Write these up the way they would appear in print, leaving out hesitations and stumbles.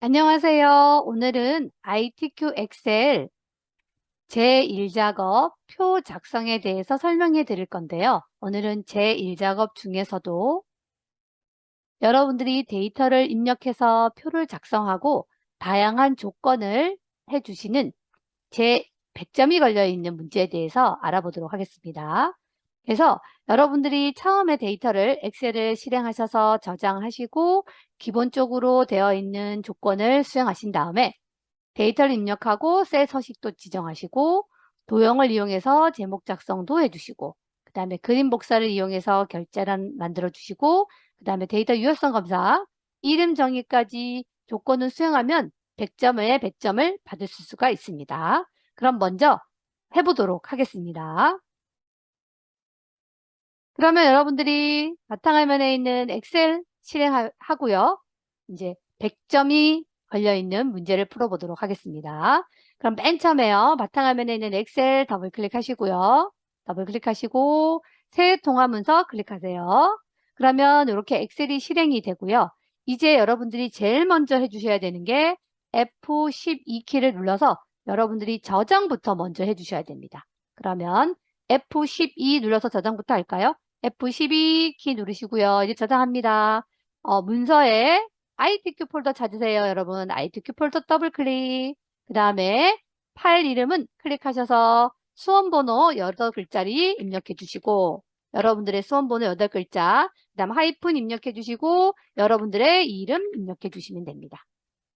안녕하세요. 오늘은 ITQ 엑셀 제1작업 표 작성에 대해서 설명해 드릴 건데요. 오늘은 제1작업 중에서도 여러분들이 데이터를 입력해서 표를 작성하고 다양한 조건을 해주시는 제 100점이 걸려있는 문제에 대해서 알아보도록 하겠습니다. 그래서 여러분들이 처음에 데이터를 엑셀을 실행하셔서 저장하시고 기본적으로 되어 있는 조건을 수행하신 다음에 데이터를 입력하고 셀 서식도 지정하시고 도형을 이용해서 제목 작성도 해주시고 그 다음에 그림 복사를 이용해서 결제란 만들어 주시고 그 다음에 데이터 유효성 검사 이름 정의까지 조건을 수행하면 100점에 100점을 받을 수가 있습니다. 그럼 먼저 해보도록 하겠습니다. 그러면 여러분들이 바탕화면에 있는 엑셀 실행하고요. 이제 100점이 걸려있는 문제를 풀어보도록 하겠습니다. 그럼 맨 처음에요. 바탕화면에 있는 엑셀 더블 클릭하시고요. 더블 클릭하시고 새 통화 문서 클릭하세요. 그러면 이렇게 엑셀이 실행이 되고요. 이제 여러분들이 제일 먼저 해주셔야 되는 게 F12 키를 눌러서 여러분들이 저장부터 먼저 해주셔야 됩니다. 그러면 F12 눌러서 저장부터 할까요? F12 키 누르시고요. 이제 저장합니다. 문서에 ITQ 폴더 찾으세요, 여러분. ITQ 폴더 더블 클릭. 그 다음에 파일 이름은 클릭하셔서 수험번호 8글자리 입력해 주시고 여러분들의 수험번호 8글자 그 다음 하이픈 입력해 주시고 여러분들의 이름 입력해 주시면 됩니다.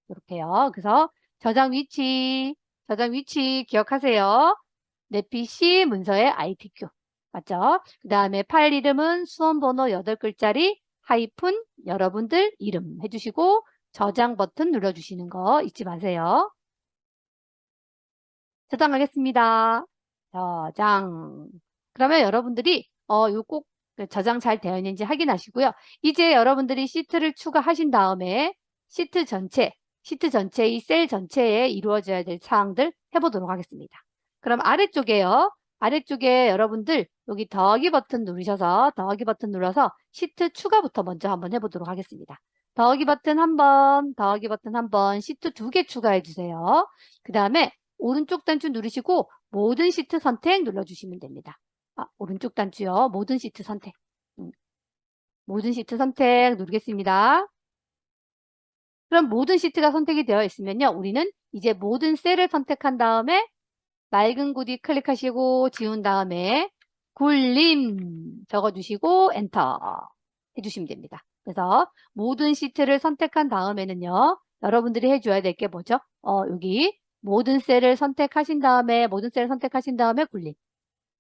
이렇게요. 그래서 저장 위치 기억하세요. 내 PC 문서의 ITQ. 맞죠? 그 다음에 파일 이름은 수험번호 8글자리 하이픈 여러분들 이름 해주시고 저장 버튼 눌러주시는 거 잊지 마세요. 저장하겠습니다. 저장. 그러면 여러분들이 요 꼭 저장 잘 되어 있는지 확인하시고요. 이제 여러분들이 시트를 추가하신 다음에 시트 전체, 이 셀 전체에 이루어져야 될 사항들 해보도록 하겠습니다. 그럼 아래쪽에요. 아래쪽에 여러분들 여기 더하기 버튼 누르셔서 더하기 버튼 눌러서 시트 추가부터 먼저 한번 해보도록 하겠습니다. 더하기 버튼 한 번, 더하기 버튼 한 번, 시트 2개 추가해 주세요. 그 다음에 오른쪽 단추 누르시고 모든 시트 선택 눌러주시면 됩니다. 오른쪽 단추요. 모든 시트 선택. 모든 시트 선택 누르겠습니다. 그럼 모든 시트가 선택이 되어 있으면요. 우리는 이제 모든 셀을 선택한 다음에 맑은 구디 클릭하시고 지운 다음에 굴림 적어주시고 엔터 해주시면 됩니다. 그래서 모든 시트를 선택한 다음에는요. 여러분들이 해줘야 될 게 뭐죠? 여기 모든 셀을 선택하신 다음에 굴림.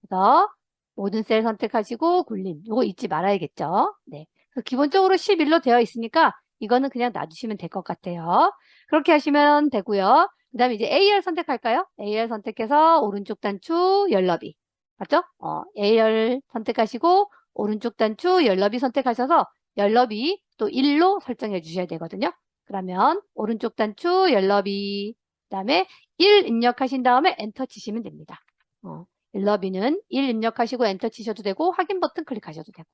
그래서 모든 셀 선택하시고 굴림. 이거 잊지 말아야겠죠? 네. 그래서 기본적으로 11로 되어 있으니까 이거는 그냥 놔주시면 될 것 같아요. 그렇게 하시면 되고요. 그 다음에 이제 AR 선택할까요? AR 선택해서 오른쪽 단추 열너비. 맞죠? AR 선택하시고 오른쪽 단추 열너비 선택하셔서 열너비 또 1로 설정해 주셔야 되거든요. 그러면 오른쪽 단추 열너비 그 다음에 1 입력하신 다음에 엔터 치시면 됩니다. 일러비는 1 입력하시고 엔터 치셔도 되고 확인 버튼 클릭하셔도 되고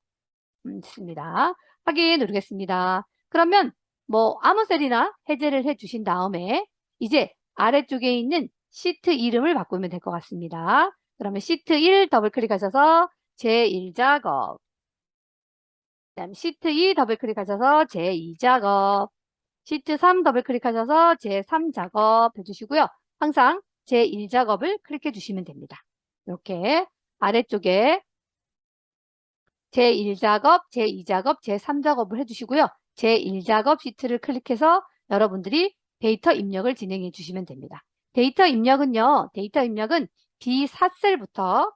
됐습니다. 확인 누르겠습니다. 그러면 뭐 아무 셀이나 해제를 해 주신 다음에 이제 아래쪽에 있는 시트 이름을 바꾸면 될 것 같습니다. 그러면 시트 1 더블 클릭하셔서 제1작업 그다음 시트 2 더블 클릭하셔서 제2작업 시트 3 더블 클릭하셔서 제3작업 해주시고요. 항상 제1작업을 클릭해 주시면 됩니다. 이렇게 아래쪽에 제1작업, 제2작업, 제3작업을 해주시고요. 제1작업 시트를 클릭해서 여러분들이 데이터 입력을 진행해 주시면 됩니다. 데이터 입력은 B4셀부터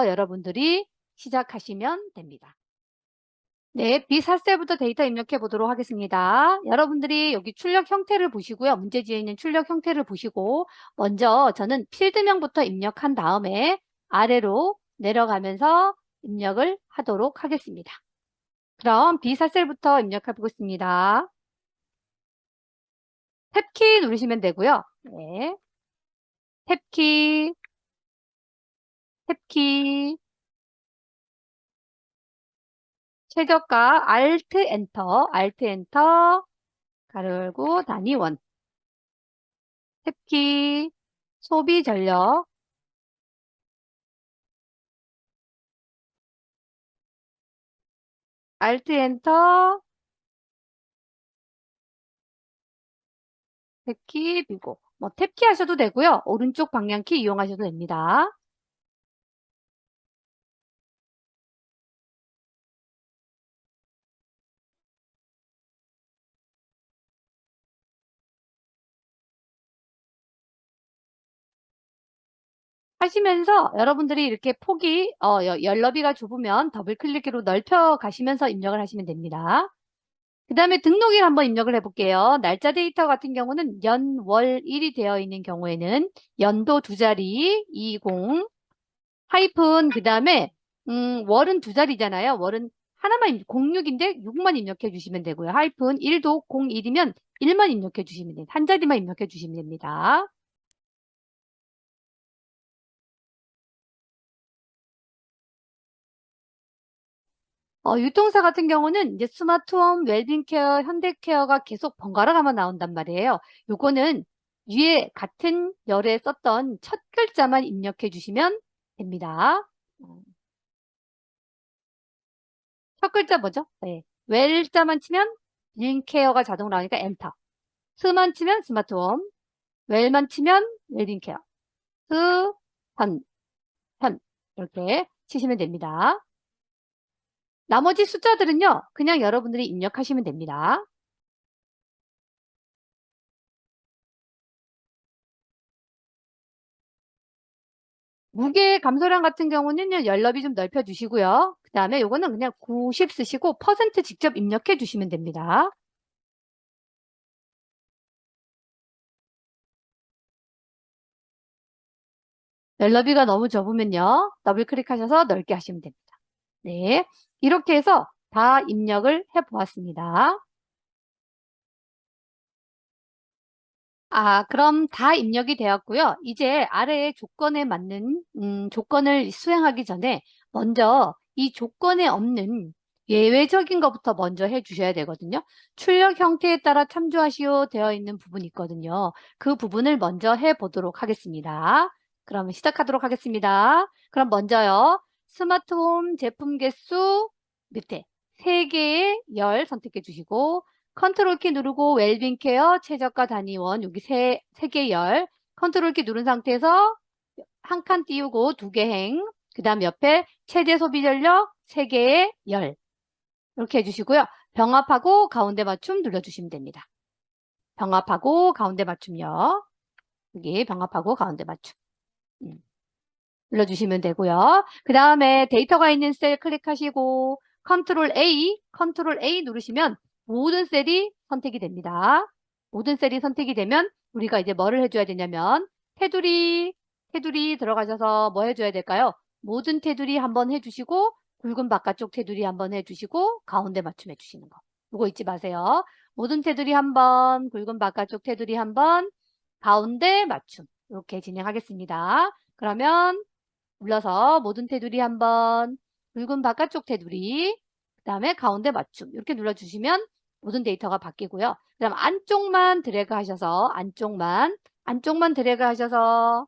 여러분들이 시작하시면 됩니다. 네, B4셀부터 데이터 입력해 보도록 하겠습니다. 여러분들이 여기 출력 형태를 보시고요. 문제지에 있는 출력 형태를 보시고 먼저 저는 필드명부터 입력한 다음에 아래로 내려가면서 입력을 하도록 하겠습니다. 그럼 B4셀부터 입력해 보겠습니다. 탭키 누르시면 되고요. 네, 탭키, 탭키, 최저가 Alt 엔터, Alt 엔터, 가로 열고 단위원. 탭키, 소비 전력, Alt 엔터, 탭키 비고. 뭐 탭키 하셔도 되고요. 오른쪽 방향키 이용하셔도 됩니다. 하시면서 여러분들이 이렇게 폭이 열너비가 좁으면 더블 클릭으로 넓혀 가시면서 입력을 하시면 됩니다. 그 다음에 등록일 한번 입력을 해볼게요. 날짜 데이터 같은 경우는 연, 월, 일이 되어 있는 경우에는 연도 두 자리 20 하이픈 그 다음에 월은 두 자리잖아요. 월은 하나만 06인데 6만 입력해 주시면 되고요. 하이픈 1도 01이면 1만 입력해 주시면 돼요. 한 자리만 입력해 주시면 됩니다. 유통사 같은 경우는 이제 스마트홈, 웰빙케어, 현대케어가 계속 번갈아 가며 나온단 말이에요. 요거는 위에 같은 열에 썼던 첫 글자만 입력해 주시면 됩니다. 첫 글자 뭐죠? 네. 웰자만 치면 링케어가 자동으로 나오니까 엔터. 스만 치면 스마트홈, 웰만 치면 웰빙케어. 스, 현, 현. 이렇게 치시면 됩니다. 나머지 숫자들은요, 그냥 여러분들이 입력하시면 됩니다. 무게 감소량 같은 경우는요, 연럽이 좀 넓혀주시고요. 그 다음에 요거는 그냥 90 쓰시고 퍼센트 직접 입력해 주시면 됩니다. 연럽이가 너무 좁으면요, 더블 클릭하셔서 넓게 하시면 됩니다. 네, 이렇게 해서 다 입력을 해 보았습니다. 그럼 다 입력이 되었고요. 이제 아래의 조건에 맞는 조건을 수행하기 전에 먼저 이 조건에 없는 예외적인 것부터 먼저 해주셔야 되거든요. 출력 형태에 따라 참조하시오 되어 있는 부분이 있거든요. 그 부분을 먼저 해보도록 하겠습니다. 그러면 시작하도록 하겠습니다. 그럼 먼저요. 스마트홈 제품 개수 밑에 3개의 열 선택해 주시고 컨트롤 키 누르고 웰빙 케어, 최저가 단위원 여기 세 개 열 컨트롤 키 누른 상태에서 한 칸 띄우고 2개 행 그 다음 옆에 최대 소비 전력 3개의 열 이렇게 해주시고요. 병합하고 가운데 맞춤 눌러주시면 됩니다. 병합하고 가운데 맞춤요. 여기 병합하고 가운데 맞춤 눌러주시면 되고요. 그 다음에 데이터가 있는 셀 클릭하시고 컨트롤 A 누르시면 모든 셀이 선택이 됩니다. 모든 셀이 선택이 되면 우리가 이제 뭐를 해줘야 되냐면 테두리 들어가셔서 뭐 해줘야 될까요? 모든 테두리 한번 해주시고 굵은 바깥쪽 테두리 한번 해주시고 가운데 맞춤 해주시는 거. 이거 잊지 마세요. 모든 테두리 한번 굵은 바깥쪽 테두리 한번 가운데 맞춤 이렇게 진행하겠습니다. 그러면 눌러서 모든 테두리 한번 굵은 바깥쪽 테두리 그 다음에 가운데 맞춤 이렇게 눌러주시면 모든 데이터가 바뀌고요. 그 다음 안쪽만 드래그 하셔서 안쪽만 드래그 하셔서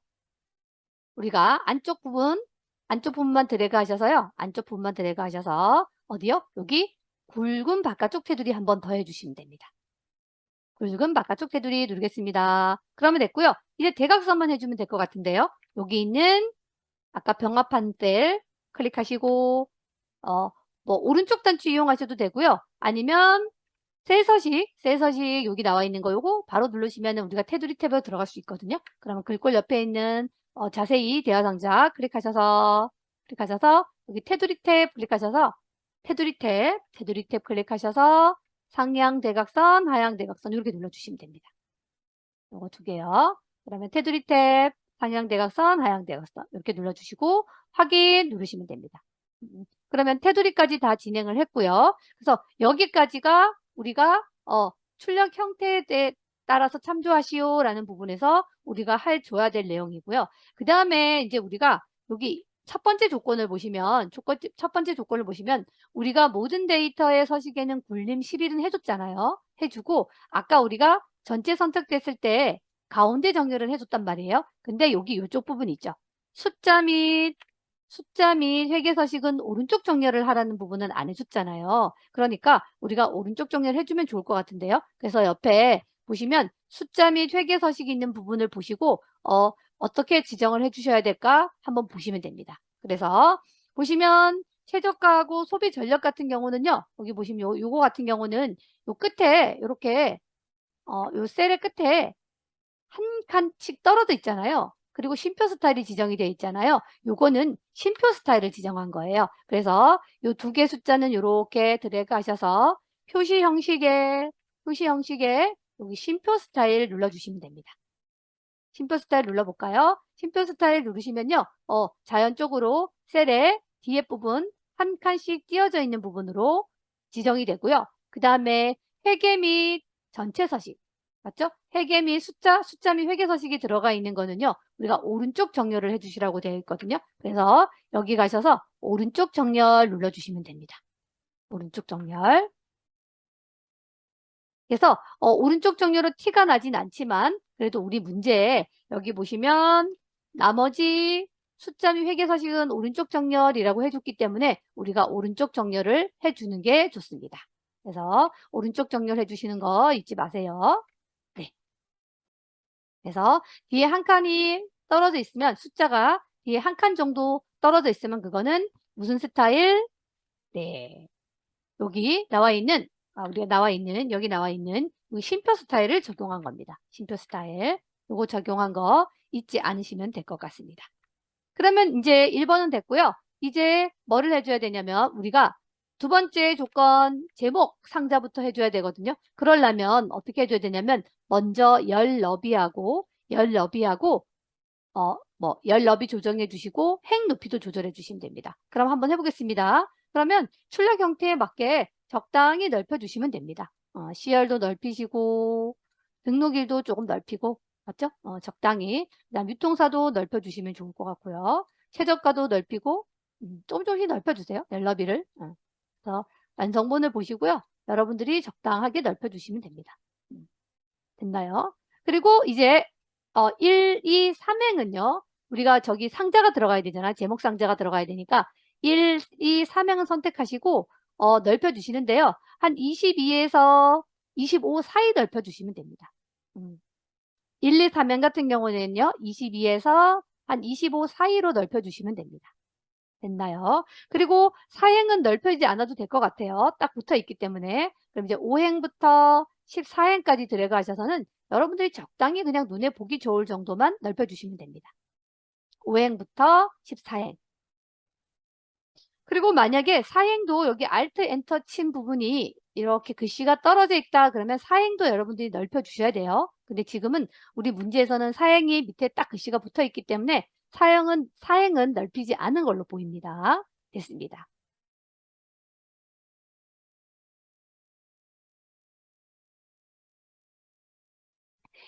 우리가 안쪽 부분만 드래그 하셔서요. 안쪽 부분만 드래그 하셔서 어디요? 여기 굵은 바깥쪽 테두리 한번 더 해주시면 됩니다. 굵은 바깥쪽 테두리 누르겠습니다. 그러면 됐고요. 이제 대각선만 해주면 될 것 같은데요. 여기 있는 아까 병합한 셀 클릭하시고 뭐 오른쪽 단추 이용하셔도 되고요. 아니면 셀서식 여기 나와 있는 거 요거 바로 누르시면 우리가 테두리 탭으로 들어갈 수 있거든요. 그러면 글꼴 옆에 있는 자세히 대화 상자 클릭하셔서 여기 테두리 탭 클릭하셔서 테두리 탭 클릭하셔서 상향 대각선, 하향 대각선 이렇게 눌러주시면 됩니다. 요거 두 개요. 그러면 테두리 탭, 상향 대각선, 하향 대각선 이렇게 눌러주시고 확인 누르시면 됩니다. 그러면 테두리까지 다 진행을 했고요. 그래서 여기까지가 우리가 출력 형태에 따라서 참조하시오라는 부분에서 우리가 줘야 될 내용이고요. 그 다음에 이제 우리가 여기 첫 번째 조건을 보시면 우리가 모든 데이터의 서식에는 굴림 10일은 해줬잖아요. 해주고 아까 우리가 전체 선택됐을 때 가운데 정렬을 해줬단 말이에요. 근데 여기 이쪽 부분 있죠. 숫자 및 회계 서식은 오른쪽 정렬을 하라는 부분은 안 해줬잖아요. 그러니까 우리가 오른쪽 정렬 해주면 좋을 것 같은데요. 그래서 옆에 보시면 숫자 및 회계 서식이 있는 부분을 보시고 어떻게 지정을 해주셔야 될까 한번 보시면 됩니다. 그래서 보시면 최저가하고 소비 전력 같은 경우는요. 여기 보시면 요거 같은 경우는 요 끝에 이렇게 요 셀의 끝에 한 칸씩 떨어져 있잖아요. 그리고 쉼표 스타일이 지정이 되어 있잖아요. 요거는 쉼표 스타일을 지정한 거예요. 그래서 요 두 개 숫자는 이렇게 드래그 하셔서 표시 형식에 여기 쉼표 스타일 눌러주시면 됩니다. 쉼표 스타일 눌러볼까요? 쉼표 스타일 누르시면요. 자연적으로 셀의 뒤에 부분 한 칸씩 띄어져 있는 부분으로 지정이 되고요. 그 다음에 회계 및 전체 서식. 맞죠? 회계 및 숫자 및 회계 서식이 들어가 있는 거는요. 우리가 오른쪽 정렬을 해주시라고 되어 있거든요. 그래서 여기 가셔서 오른쪽 정렬 눌러주시면 됩니다. 오른쪽 정렬. 그래서 오른쪽 정렬은 티가 나진 않지만 그래도 우리 문제에 여기 보시면 나머지 숫자 및 회계 서식은 오른쪽 정렬이라고 해줬기 때문에 우리가 오른쪽 정렬을 해주는 게 좋습니다. 그래서 오른쪽 정렬 해주시는 거 잊지 마세요. 네. 그래서 뒤에 한 칸이 떨어져 있으면 숫자가 뒤에 한 칸 정도 떨어져 있으면 그거는 무슨 스타일? 네. 여기 나와 있는 여기 나와 있는 이 쉼표 스타일을 적용한 겁니다. 쉼표 스타일. 요거 적용한 거 잊지 않으시면 될 것 같습니다. 그러면 이제 1번은 됐고요. 이제 뭐를 해줘야 되냐면 우리가 두 번째 조건 제목 상자부터 해줘야 되거든요. 그러려면 어떻게 해줘야 되냐면 먼저 열 너비하고 열 너비 조정해 주시고 행 높이도 조절해 주시면 됩니다. 그럼 한번 해보겠습니다. 그러면 출력 형태에 맞게 적당히 넓혀 주시면 됩니다. CR도 넓히시고 등록일도 조금 넓히고 맞죠? 적당히. 그다음 유통사도 넓혀 주시면 좋을 것 같고요. 최저가도 넓히고 조금씩 넓혀 주세요. 열 너비를. 그래서 완성본을 보시고요. 여러분들이 적당하게 넓혀 주시면 됩니다. 됐나요? 그리고 이제 1, 2, 3행은요. 우리가 저기 상자가 들어가야 되잖아. 제목 상자가 들어가야 되니까 1, 2, 3행은 선택하시고 넓혀 주시는데요. 한 22에서 25 사이 넓혀 주시면 됩니다. 1, 2, 3행 같은 경우는요. 22에서 한 25 사이로 넓혀 주시면 됩니다. 됐나요? 그리고 사행은 넓혀지지 않아도 될 것 같아요. 딱 붙어 있기 때문에. 그럼 이제 5행부터 14행까지 들어가셔서는 여러분들이 적당히 그냥 눈에 보기 좋을 정도만 넓혀주시면 됩니다. 5행부터 14행. 그리고 만약에 사행도 여기 Alt 엔터 친 부분이 이렇게 글씨가 떨어져 있다 그러면 사행도 여러분들이 넓혀주셔야 돼요. 근데 지금은 우리 문제에서는 사행이 밑에 딱 글씨가 붙어 있기 때문에 사행은 넓히지 않은 걸로 보입니다. 됐습니다.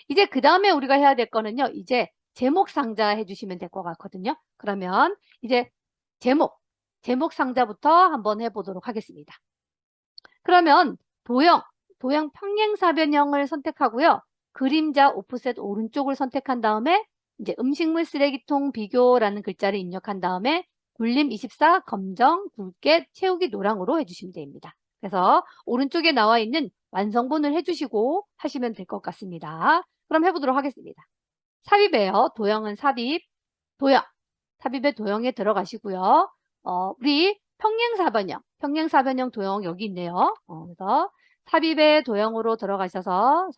이제 그 다음에 우리가 해야 될 거는요. 이제 제목 상자 해주시면 될 것 같거든요. 그러면 이제 제목 상자부터 한번 해보도록 하겠습니다. 그러면 도형 평행사변형을 선택하고요. 그림자 오프셋 오른쪽을 선택한 다음에 이제 음식물 쓰레기통 비교라는 글자를 입력한 다음에 굴림 24 검정 굵게 채우기 노랑으로 해주시면 됩니다. 그래서 오른쪽에 나와 있는 완성본을 해주시고 하시면 될 것 같습니다. 그럼 해보도록 하겠습니다. 삽입이에요. 도형은 삽입, 삽입의 도형에 들어가시고요. 우리 평행사변형 도형 여기 있네요. 그래서 삽입의 도형으로 들어가셔서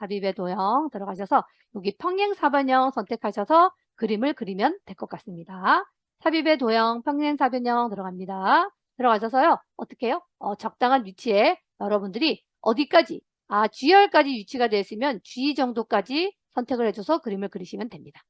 여기 평행사변형 선택하셔서 그림을 그리면 될 것 같습니다. 삽입의 도형 평행사변형 들어갑니다. 들어가셔서요. 어떻게 해요? 적당한 위치에 여러분들이 어디까지 G열까지 위치가 되어 있으면 G 정도까지 선택을 해줘서 그림을 그리시면 됩니다.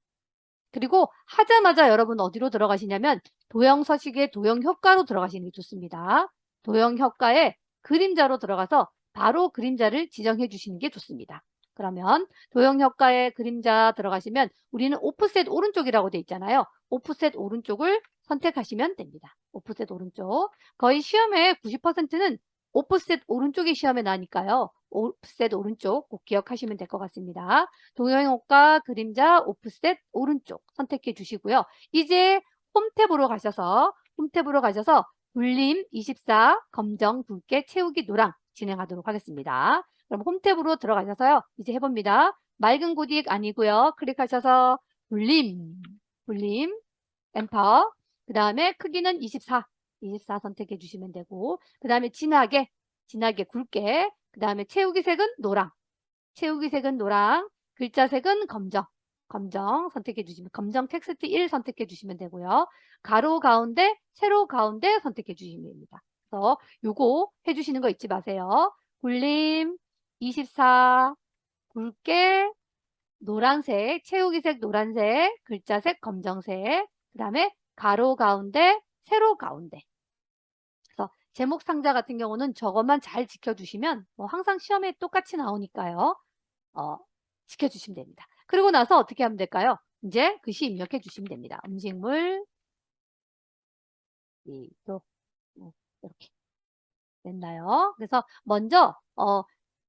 그리고 하자마자 여러분 어디로 들어가시냐면 도형 서식의 도형 효과로 들어가시는 게 좋습니다. 도형 효과에 그림자로 들어가서 바로 그림자를 지정해 주시는 게 좋습니다. 그러면 도형 효과에 그림자 들어가시면 우리는 오프셋 오른쪽이라고 돼 있잖아요. 오프셋 오른쪽을 선택하시면 됩니다. 오프셋 오른쪽. 거의 시험에 90%는 오프셋 오른쪽이 시험에 나니까요. 오프셋 오른쪽 꼭 기억하시면 될 것 같습니다. 동영옥과 그림자 오프셋 오른쪽 선택해 주시고요. 이제 홈탭으로 가셔서 굴림 24 검정 붉게 채우기 노랑 진행하도록 하겠습니다. 그럼 홈탭으로 들어가셔서요. 이제 해봅니다. 맑은 고딕 아니고요. 클릭하셔서 굴림 엔터. 그 다음에 크기는 24 선택해 주시면 되고, 그 다음에 진하게 굵게, 그 다음에 채우기 색은 노랑, 글자 색은 검정 선택해 주시면, 검정 텍스트 1 선택해 주시면 되고요. 가로 가운데, 세로 가운데 선택해 주시면 됩니다. 그래서 요거 해주시는 거 잊지 마세요. 굴림 24 굵게 노란색, 채우기색 노란색, 글자색 검정색, 그 다음에 가로 가운데, 세로 가운데. 그래서 제목 상자 같은 경우는 저것만 잘 지켜주시면 뭐 항상 시험에 똑같이 나오니까요. 지켜주시면 됩니다. 그리고 나서 어떻게 하면 될까요? 이제 글씨 입력해 주시면 됩니다. 음식물, 또 이렇게 됐나요? 그래서 먼저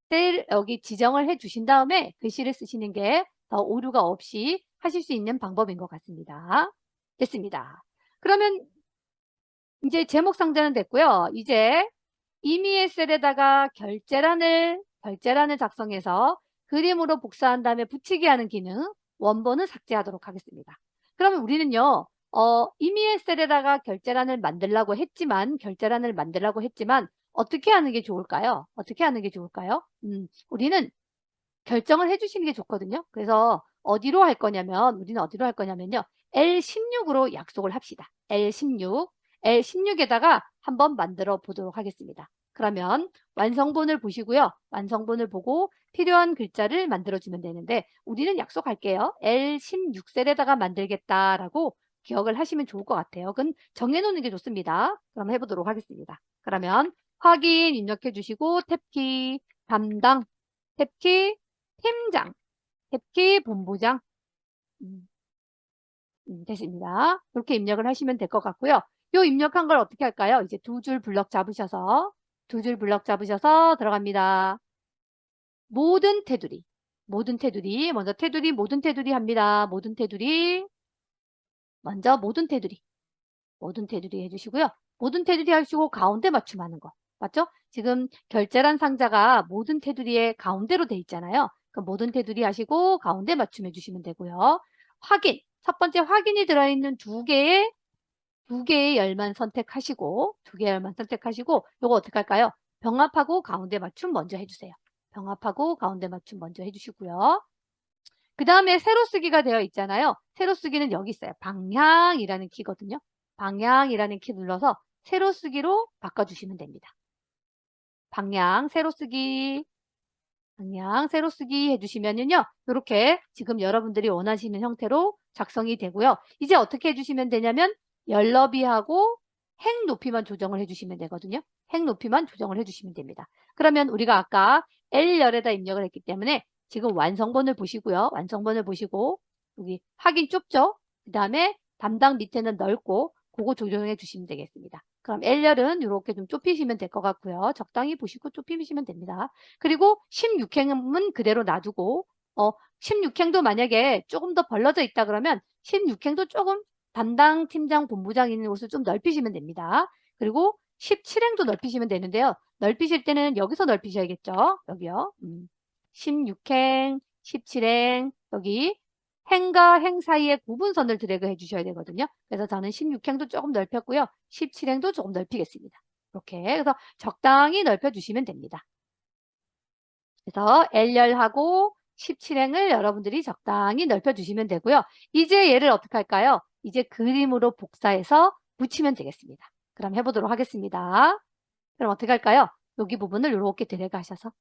셀 여기 지정을 해 주신 다음에 글씨를 쓰시는 게 더 오류가 없이 하실 수 있는 방법인 것 같습니다. 됐습니다. 그러면 이제 제목 상자는 됐고요. 이제 임의의 셀에다가 결제란을 작성해서 그림으로 복사한 다음에 붙이기 하는 기능, 원본은 삭제하도록 하겠습니다. 그러면 우리는요, 임의의 셀에다가 결제란을 만들라고 했지만, 어떻게 하는 게 좋을까요? 우리는 결정을 해주시는 게 좋거든요. 그래서 어디로 할 거냐면요. L16으로 약속을 합시다. L16에다가 한번 만들어 보도록 하겠습니다. 그러면 완성본을 보시고요. 완성본을 보고 필요한 글자를 만들어주면 되는데 우리는 약속할게요. L16셀에다가 만들겠다라고 기억을 하시면 좋을 것 같아요. 그건 정해놓는 게 좋습니다. 그럼 해보도록 하겠습니다. 그러면 확인 입력해 주시고 탭키, 담당, 탭키, 팀장, 탭키, 본부장. 됐습니다. 이렇게 입력을 하시면 될 것 같고요. 요 입력한 걸 어떻게 할까요? 이제 두 줄 블럭 잡으셔서 들어갑니다. 모든 테두리, 모든 테두리 합니다. 모든 테두리 해주시고요. 모든 테두리 하시고 가운데 맞춤하는 거. 맞죠? 지금 결제란 상자가 모든 테두리의 가운데로 돼 있잖아요. 그럼 모든 테두리 하시고 가운데 맞춤해 주시면 되고요. 확인. 첫 번째 확인이 들어있는 두 개의 열만 선택하시고 요거 어떻게 할까요? 병합하고 가운데 맞춤 먼저 해주세요. 그 다음에 세로 쓰기가 되어 있잖아요. 세로 쓰기는 여기 있어요. 방향이라는 키거든요. 방향이라는 키 눌러서 세로 쓰기로 바꿔주시면 됩니다. 방향 세로 쓰기 해주시면요. 이렇게 지금 여러분들이 원하시는 형태로 작성이 되고요. 이제 어떻게 해주시면 되냐면 열 너비하고 행 높이만 조정을 해주시면 되거든요. 행 높이만 조정을 해주시면 됩니다. 그러면 우리가 아까 L열에다 입력을 했기 때문에 지금 완성본을 보시고요. 여기 확인 좁죠? 그 다음에 담당 밑에는 넓고 그거 조정해 주시면 되겠습니다. 그럼 L열은 이렇게 좀 좁히시면 될 것 같고요. 적당히 보시고 좁히시면 됩니다. 그리고 16행은 그대로 놔두고 16행도 만약에 조금 더 벌려져 있다 그러면 16행도 조금 담당 팀장 본부장 있는 곳을 좀 넓히시면 됩니다. 그리고 17행도 넓히시면 되는데요. 넓히실 때는 여기서 넓히셔야겠죠. 여기요. 16행, 17행 여기 행과 행 사이에 구분선을 드래그 해주셔야 되거든요. 그래서 저는 16행도 조금 넓혔고요. 17행도 조금 넓히겠습니다. 이렇게 그래서 적당히 넓혀주시면 됩니다. 그래서 L열하고 17행을 여러분들이 적당히 넓혀주시면 되고요. 이제 얘를 어떻게 할까요? 이제 그림으로 복사해서 붙이면 되겠습니다. 그럼 해보도록 하겠습니다. 그럼 어떻게 할까요? 여기 부분을 이렇게 드래그 하셔서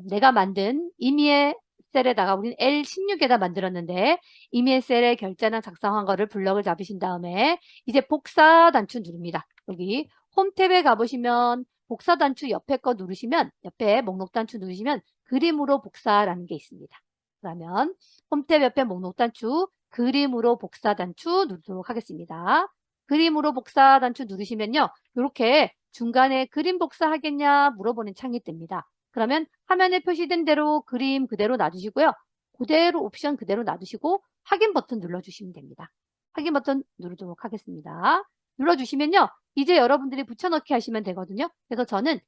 내가 만든 임의의 셀에다가 우리는 L16에다 만들었는데 임의의 셀에 결제나 작성한 거를 블럭을 잡으신 다음에 이제 복사 단추 누릅니다. 여기 홈탭에 가보시면 복사 단추 옆에 거 누르시면 옆에 목록 단추 누르시면 그림으로 복사라는 게 있습니다. 그러면 홈탭 옆에 목록 단추 그림으로 복사 단추 누르도록 하겠습니다. 그림으로 복사 단추 누르시면요. 이렇게 중간에 그림 복사하겠냐 물어보는 창이 뜹니다. 그러면 화면에 표시된 대로 그림 그대로 놔두시고요. 그대로 옵션 그대로 놔두시고 확인 버튼 눌러주시면 됩니다. 확인 버튼 누르도록 하겠습니다. 눌러주시면요. 이제 여러분들이 붙여넣기 하시면 되거든요. 그래서 저는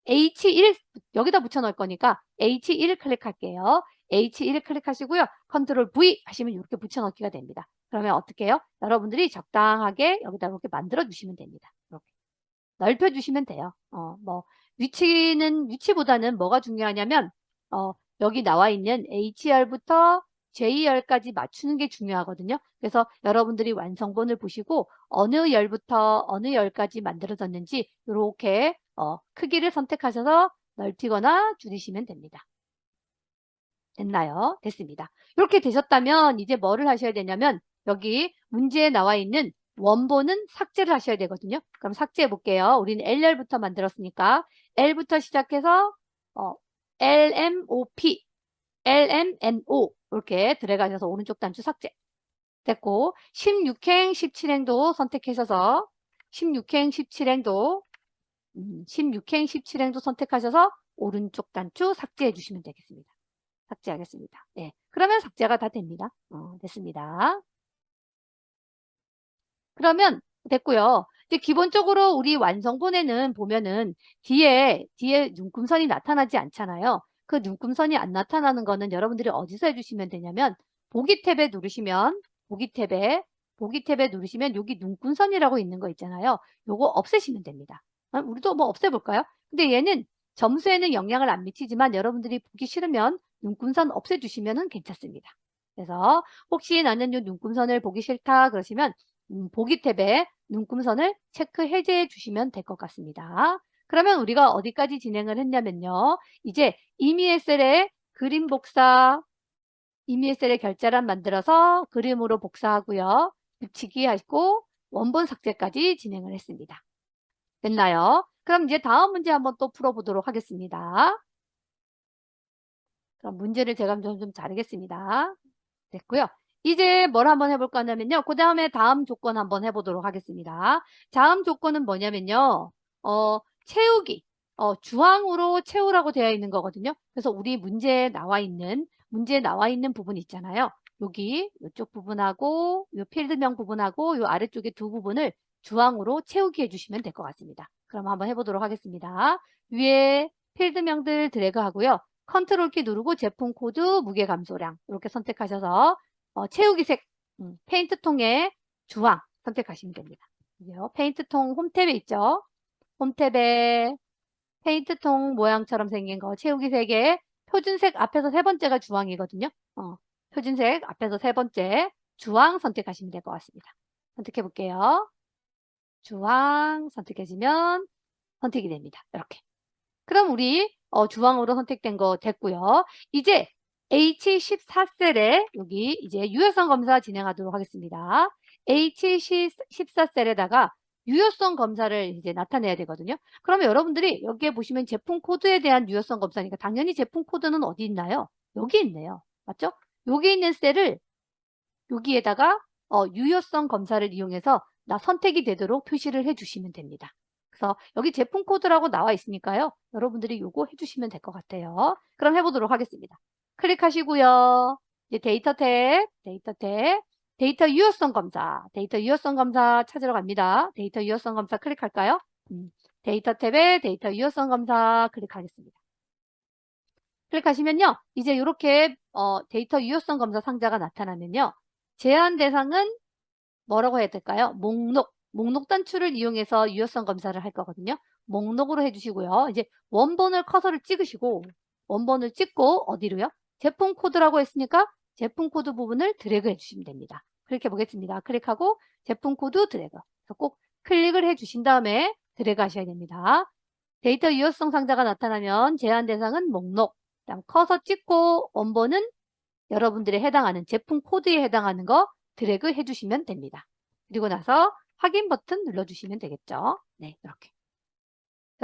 H1 여기다 붙여넣을 거니까 H1 클릭할게요. H1 클릭하시고요. 컨트롤 V 하시면 이렇게 붙여넣기가 됩니다. 그러면 어떻게 해요? 여러분들이 적당하게 여기다 이렇게 만들어 주시면 됩니다. 이렇게 넓혀 주시면 돼요. 뭐 위치보다는 뭐가 중요하냐면 여기 나와 있는 HR부터 JR까지 맞추는 게 중요하거든요. 그래서 여러분들이 완성본을 보시고 어느 열부터 어느 열까지 만들어졌는지 이렇게 크기를 선택하셔서 넓히거나 줄이시면 됩니다. 됐나요? 됐습니다. 이렇게 되셨다면 이제 뭐를 하셔야 되냐면 여기 문제에 나와 있는 원본은 삭제를 하셔야 되거든요. 그럼 삭제해 볼게요. 우리는 LL부터 만들었으니까 L부터 시작해서 LMOP, LMNO 이렇게 들어가셔서 오른쪽 단추 삭제. 됐고 16행, 17행도 선택하셔서 16행, 17행도 16행, 17행도 선택하셔서 오른쪽 단추 삭제해 주시면 되겠습니다. 삭제하겠습니다. 네. 그러면 삭제가 다 됩니다. 됐습니다. 그러면 됐고요. 이제 기본적으로 우리 완성본에는 보면은 뒤에 눈금선이 나타나지 않잖아요. 그 눈금선이 안 나타나는 거는 여러분들이 어디서 해주시면 되냐면 보기 탭에 누르시면 보기 탭에 누르시면 여기 눈금선이라고 있는 거 있잖아요. 요거 없애시면 됩니다. 우리도 뭐 없애볼까요? 근데 얘는 점수에는 영향을 안 미치지만 여러분들이 보기 싫으면 눈금선 없애주시면 괜찮습니다. 그래서 혹시 나는 이 눈금선을 보기 싫다 그러시면 보기 탭에 눈금선을 체크 해제해 주시면 될 것 같습니다. 그러면 우리가 어디까지 진행을 했냐면요. 이제 이미의 셀에 그림 복사, 이미의 셀에 결자란 만들어서 그림으로 복사하고요. 붙이기 하고 원본 삭제까지 진행을 했습니다. 됐나요? 그럼 이제 다음 문제 한번 또 풀어보도록 하겠습니다. 그럼 문제를 제가 좀 자르겠습니다. 됐고요. 이제 뭘 한번 해볼까 하냐면요. 그 다음에 다음 조건 한번 해보도록 하겠습니다. 다음 조건은 뭐냐면요. 채우기. 주황으로 채우라고 되어 있는 거거든요. 그래서 우리 문제에 나와 있는 부분 있잖아요. 여기 이쪽 부분하고 이 필드명 부분하고 이 아래쪽에 두 부분을 주황으로 채우기 해주시면 될 것 같습니다. 그럼 한번 해보도록 하겠습니다. 위에 필드명들 드래그 하고요. 컨트롤 키 누르고 제품 코드, 무게 감소량 이렇게 선택하셔서 채우기색 페인트통에 주황 선택하시면 됩니다. 페인트통 홈탭에 있죠. 홈탭에 페인트통 모양처럼 생긴 거 채우기색에 표준색 앞에서 세 번째가 주황이거든요. 표준색 앞에서 세 번째 주황 선택하시면 될 것 같습니다. 선택해 볼게요. 주황 선택해주면 선택이 됩니다. 이렇게. 그럼 우리 주황으로 선택된 거 됐고요. 이제 H14셀에 여기 이제 유효성 검사 진행하도록 하겠습니다. H14셀에다가 유효성 검사를 이제 나타내야 되거든요. 그러면 여러분들이 여기에 보시면 제품 코드에 대한 유효성 검사니까 당연히 제품 코드는 어디 있나요? 여기 있네요. 맞죠? 여기 있는 셀을 여기에다가 유효성 검사를 이용해서 선택이 되도록 표시를 해주시면 됩니다. 그래서 여기 제품 코드라고 나와 있으니까요. 여러분들이 요거 해주시면 될 것 같아요. 그럼 해보도록 하겠습니다. 클릭하시고요. 이제 데이터 탭, 데이터 유효성 검사 찾으러 갑니다. 데이터 유효성 검사 클릭할까요? 데이터 탭에 데이터 유효성 검사 클릭하겠습니다. 클릭하시면요. 이제 이렇게 데이터 유효성 검사 상자가 나타나면요. 제한 대상은 뭐라고 해야 될까요? 목록 단추를 이용해서 유효성 검사를 할 거거든요. 목록으로 해주시고요. 이제 원본을 커서를 찍으시고 원본을 찍고 어디로요? 제품 코드라고 했으니까 제품 코드 부분을 드래그 해주시면 됩니다. 클릭해 보겠습니다. 클릭하고 제품 코드 드래그. 그래서 꼭 클릭을 해주신 다음에 드래그 하셔야 됩니다. 데이터 유효성 상자가 나타나면 제한 대상은 목록. 그다음 커서 찍고 원본은 여러분들이 해당하는 제품 코드에 해당하는 거 드래그 해주시면 됩니다. 그리고 나서 확인 버튼 눌러주시면 되겠죠. 네, 이렇게.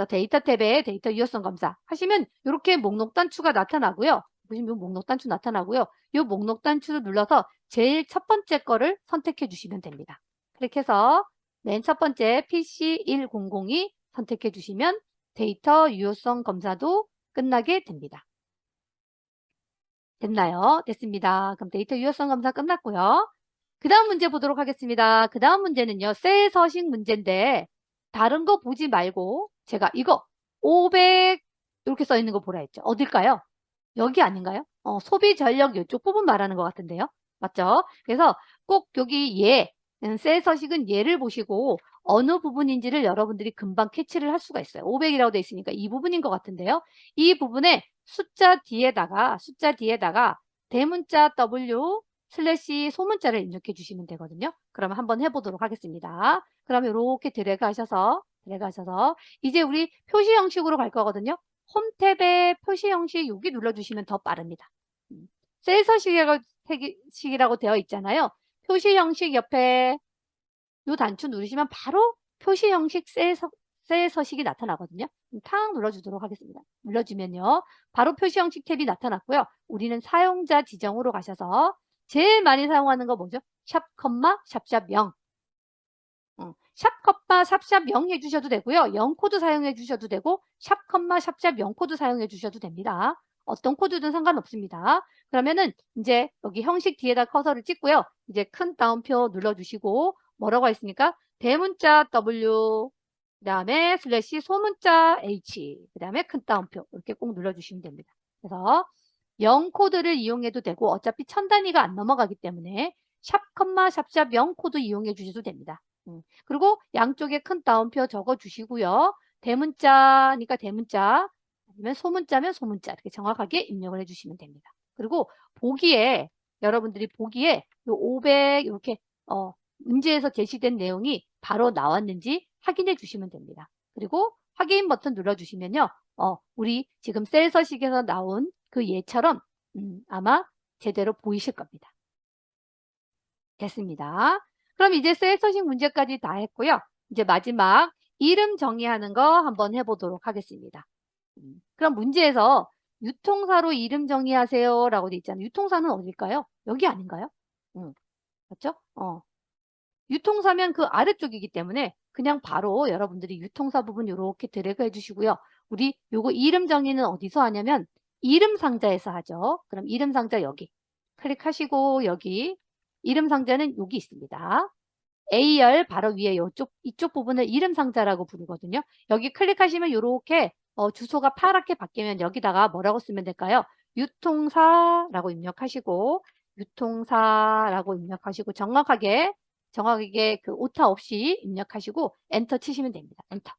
데이터 탭에 데이터 유효성 검사 하시면 이렇게 목록 단추가 나타나고요. 보시면 목록 단추 나타나고요. 이 목록 단추를 눌러서 제일 첫 번째 거를 선택해 주시면 됩니다. 클릭해서 맨 첫 번째 PC1002 선택해 주시면 데이터 유효성 검사도 끝나게 됩니다. 됐나요? 됐습니다. 그럼 데이터 유효성 검사 끝났고요. 그 다음 문제 보도록 하겠습니다. 그 다음 문제는요. 셀 서식 문제인데 다른 거 보지 말고 제가 이거 500 이렇게 써 있는 거 보라 했죠. 어딜까요? 여기 아닌가요? 소비 전력 이쪽 부분 말하는 것 같은데요. 맞죠? 그래서 꼭 여기 셀 서식은 얘를 보시고 어느 부분인지를 여러분들이 금방 캐치를 할 수가 있어요. 500이라고 돼 있으니까 이 부분인 것 같은데요. 이 부분에 숫자 뒤에다가 대문자 W 슬래시 소문자를 입력해 주시면 되거든요. 그러면 한번 해보도록 하겠습니다. 그러면 이렇게 드래그 하셔서 이제 우리 표시 형식으로 갈 거거든요. 홈 탭에 표시 형식 여기 눌러주시면 더 빠릅니다. 셀 서식이라고 되어 있잖아요. 표시 형식 옆에 이 단추 누르시면 바로 표시 형식 셀 서식이 나타나거든요. 탕 눌러주도록 하겠습니다. 눌러주면요. 바로 표시 형식 탭이 나타났고요. 우리는 사용자 지정으로 가셔서 제일 많이 사용하는 거 뭐죠? 샵, 샵샵 0. 샵, 샵샵 0 해주셔도 되고요. 0 코드 사용해 주셔도 되고 샵, 샵샵 0 코드 사용해 주셔도 됩니다. 어떤 코드든 상관없습니다. 그러면은 이제 여기 형식 뒤에다 커서를 찍고요. 이제 큰 따옴표 눌러주시고 뭐라고 했습니까? 대문자 W 그 다음에 슬래시 소문자 H 그 다음에 큰 따옴표 이렇게 꼭 눌러주시면 됩니다. 그래서 0 코드를 이용해도 되고 어차피 1000단위가 안 넘어가기 때문에 샵, 샵샵 0 코드 이용해 주셔도 됩니다. 그리고 양쪽에 큰 따옴표 적어 주시고요. 대문자니까 대문자 아니면 소문자면 소문자 이렇게 정확하게 입력을 해주시면 됩니다. 그리고 여러분들이 보기에 요 500 이렇게 문제에서 제시된 내용이 바로 나왔는지 확인해 주시면 됩니다. 그리고 확인 버튼 눌러주시면요. 우리 지금 셀 서식에서 나온 그 예처럼 아마 제대로 보이실 겁니다. 됐습니다. 그럼 이제 셀 서식 문제까지 다 했고요. 이제 마지막 이름 정의하는 거 한번 해보도록 하겠습니다. 그럼 문제에서 유통사로 이름 정의하세요 라고 돼 있잖아요. 유통사는 어딜까요? 여기 아닌가요? 맞죠? 유통사면 그 아래쪽이기 때문에 그냥 바로 여러분들이 유통사 부분 이렇게 드래그 해주시고요. 우리 요거 이름 정의는 어디서 하냐면 이름 상자에서 하죠. 그럼 이름 상자 여기 클릭하시고 여기 이름 상자는 여기 있습니다. A열 바로 위에 이쪽 부분을 이름 상자라고 부르거든요. 여기 클릭하시면 이렇게 주소가 파랗게 바뀌면 여기다가 뭐라고 쓰면 될까요? 유통사라고 입력하시고 정확하게 그 오타 없이 입력하시고 엔터 치시면 됩니다. 엔터.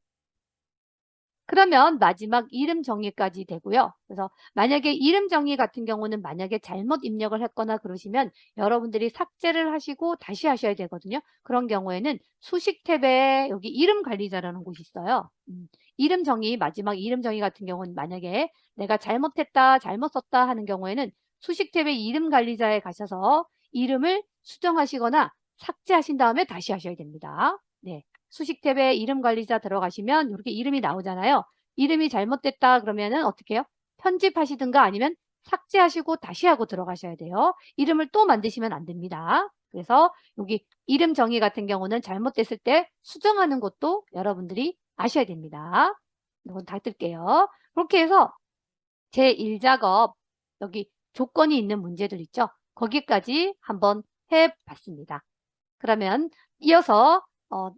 그러면 마지막 이름 정의까지 되고요. 그래서 만약에 이름 정의 같은 경우는 만약에 잘못 입력을 했거나 그러시면 여러분들이 삭제를 하시고 다시 하셔야 되거든요. 그런 경우에는 수식 탭에 여기 이름 관리자라는 곳이 있어요. 이름 정의, 마지막 이름 정의 같은 경우는 만약에 내가 잘못했다, 잘못 썼다 하는 경우에는 수식 탭의 이름 관리자에 가셔서 이름을 수정하시거나 삭제하신 다음에 다시 하셔야 됩니다. 네. 수식 탭에 이름 관리자 들어가시면 이렇게 이름이 나오잖아요. 이름이 잘못됐다 그러면은 어떻게 해요? 편집하시든가 아니면 삭제하시고 다시 하고 들어가셔야 돼요. 이름을 또 만드시면 안 됩니다. 그래서 여기 이름 정의 같은 경우는 잘못됐을 때 수정하는 것도 여러분들이 아셔야 됩니다. 이건 닫을게요. 그렇게 해서 제 1작업 여기 조건이 있는 문제들 있죠. 거기까지 한번 해봤습니다. 그러면 이어서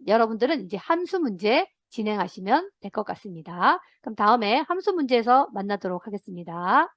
여러분들은 이제 함수 문제 진행하시면 될 것 같습니다. 그럼 다음에 함수 문제에서 만나도록 하겠습니다.